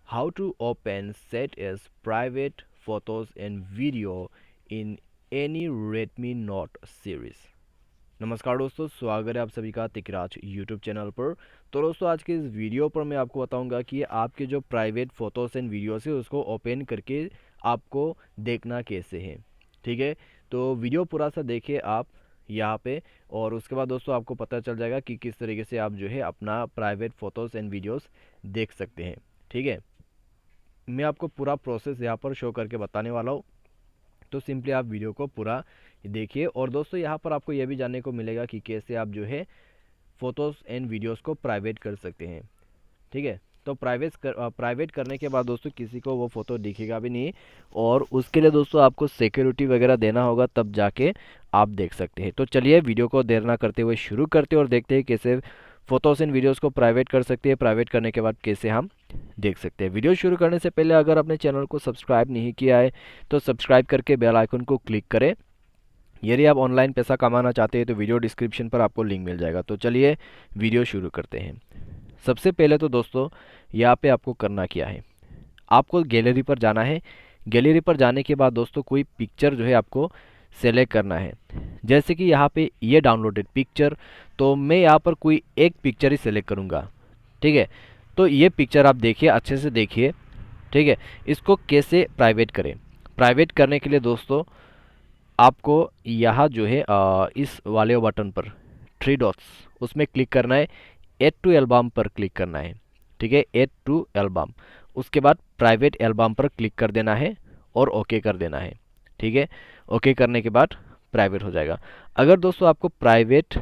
How to open set as private photos and video in any Redmi Note series। नमस्कार दोस्तों, स्वागत है आप सभी का तिकराज यूट्यूब चैनल पर। तो दोस्तों, आज के इस वीडियो पर मैं आपको बताऊंगा कि आपके जो प्राइवेट फ़ोटोज़ एंड वीडियोस है उसको ओपन करके आपको देखना कैसे है। ठीक है, तो वीडियो पूरा सा देखिए आप यहाँ पे, और उसके बाद दोस्तों आपको पता चल जाएगा कि किस तरीके से आप जो है अपना प्राइवेट फ़ोटोज़ एंड वीडियोस देख सकते हैं। ठीक है, मैं आपको पूरा प्रोसेस यहाँ पर शो करके बताने वाला हूँ, तो सिंपली आप वीडियो को पूरा देखिए। और दोस्तों, यहाँ पर आपको यह भी जानने को मिलेगा कि कैसे आप जो है फ़ोटोज़ एंड वीडियोस को प्राइवेट कर सकते हैं। ठीक है, तो प्राइवेट करने के बाद दोस्तों किसी को वो फ़ोटो दिखेगा भी नहीं, और उसके लिए दोस्तों आपको सिक्योरिटी वगैरह देना होगा, तब जाके आप देख सकते हैं। तो चलिए वीडियो को देर ना करते हुए शुरू करते हैं और देखते हैं कैसे फ़ोटोज़ एंड वीडियोस को प्राइवेट कर सकते हैं। प्राइवेट करने के बाद कैसे हम देख सकते हैं। वीडियो शुरू करने से पहले अगर आपने चैनल को सब्सक्राइब नहीं किया है तो सब्सक्राइब करके बेल आइकन को क्लिक करें। यदि आप ऑनलाइन पैसा कमाना चाहते हैं तो वीडियो डिस्क्रिप्शन पर आपको लिंक मिल जाएगा। तो चलिए वीडियो शुरू करते हैं। सबसे पहले तो दोस्तों यहाँ पे आपको करना क्या है, आपको गैलरी पर जाना है। गैलरी पर जाने के बाद दोस्तों कोई पिक्चर जो है आपको सेलेक्ट करना है। जैसे कि यहाँ पे ये डाउनलोडेड पिक्चर, तो मैं यहाँ पर कोई एक पिक्चर ही सेलेक्ट करूँगा। ठीक है, तो ये पिक्चर आप देखिए, अच्छे से देखिए। ठीक है, इसको कैसे प्राइवेट करें। प्राइवेट करने के लिए दोस्तों आपको यहाँ जो है इस वाले बटन पर थ्री डॉट्स उसमें क्लिक करना है, ऐड टू एल्बम पर क्लिक करना है। ठीक है, ऐड टू एल्बम, उसके बाद प्राइवेट एल्बम पर क्लिक कर देना है और ओके कर देना है। ठीक है, ओके करने के बाद प्राइवेट हो जाएगा। अगर दोस्तों आपको प्राइवेट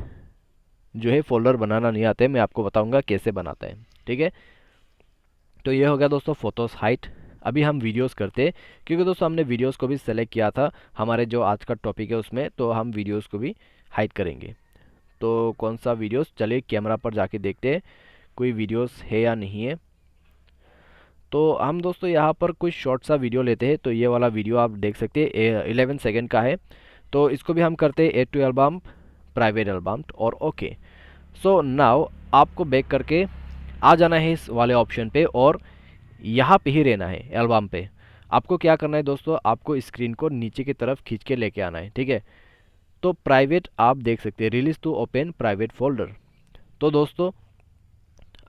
जो है फोल्डर बनाना नहीं आता है, मैं आपको बताऊंगा कैसे बनाता है। ठीक है, तो ये हो गया दोस्तों फोटोस हाइट। अभी हम वीडियोस करते हैं, क्योंकि दोस्तों हमने वीडियोस को भी सेलेक्ट किया था हमारे जो आज का टॉपिक है उसमें, तो हम वीडियोस को भी हाइड करेंगे। तो कौन सा वीडियोस, चलिए कैमरा पर जाके देखते हैं कोई वीडियोस है या नहीं है। तो हम दोस्तों यहाँ पर कुछ शॉर्ट सा वीडियो लेते हैं। तो ये वाला वीडियो आप देख सकते हैं 11 सेकेंड का है। तो इसको भी हम करते हैं add to album, private album और ओके। सो नाउ आपको बैक करके आ जाना है इस वाले ऑप्शन पे, और यहाँ पे ही रहना है एल्बम पे। आपको क्या करना है दोस्तों, आपको स्क्रीन को नीचे की तरफ खींच के लेके आना है। ठीक है, तो प्राइवेट आप देख सकते हैं, release to open private folder. तो दोस्तों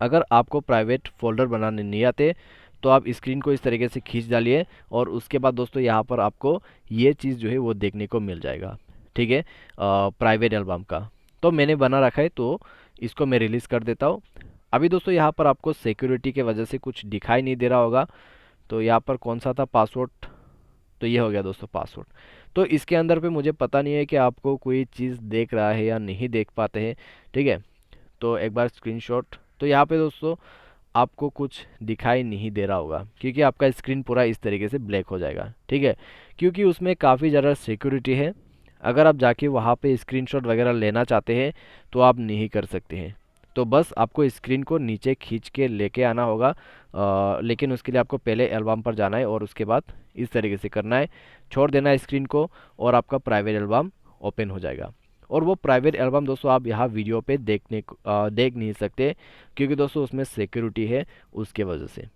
अगर आपको प्राइवेट फोल्डर बनाने नहीं आते तो आप स्क्रीन को इस तरीके से खींच डालिए, और उसके बाद दोस्तों यहाँ पर आपको ये चीज़ जो है वो देखने को मिल जाएगा। ठीक है, प्राइवेट एल्बम का तो मैंने बना रखा है, तो इसको मैं रिलीज़ कर देता हूँ। अभी दोस्तों यहाँ पर आपको सिक्योरिटी के वजह से कुछ दिखाई नहीं दे रहा होगा। तो यहाँ पर कौन सा था पासवर्ड, तो ये हो गया दोस्तों पासवर्ड। तो इसके अंदर पे मुझे पता नहीं है कि आपको कोई चीज़ देख रहा है या नहीं देख पाते हैं। ठीक है, तो एक बार स्क्रीनशॉट, तो यहाँ पे दोस्तों आपको कुछ दिखाई नहीं दे रहा होगा, क्योंकि आपका स्क्रीन पूरा इस तरीके से ब्लैक हो जाएगा। ठीक है, क्योंकि उसमें काफ़ी ज़्यादा सिक्योरिटी है। अगर आप जाके वहाँ पे स्क्रीनशॉट वगैरह लेना चाहते हैं तो आप नहीं कर सकते हैं। तो बस आपको स्क्रीन को नीचे खींच के लेके आना होगा, लेकिन उसके लिए आपको पहले एल्बम पर जाना है और उसके बाद इस तरीके से करना है, छोड़ देना है स्क्रीन को, और आपका प्राइवेट एल्बम ओपन हो जाएगा। और वो प्राइवेट एल्बम दोस्तों आप यहाँ वीडियो पे देख नहीं सकते, क्योंकि दोस्तों उसमें सिक्योरिटी है उसके वजह से।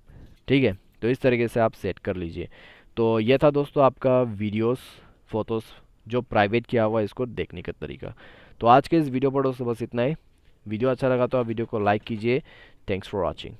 ठीक है, तो इस तरीके से आप सेट कर लीजिए। तो ये था दोस्तों आपका वीडियोस फोटोज़ जो प्राइवेट किया हुआ है इसको देखने का तरीका। तो आज के इस वीडियो पर दोस्तों बस इतना ही। वीडियो अच्छा लगा तो आप वीडियो को लाइक कीजिए। Thanks for watching.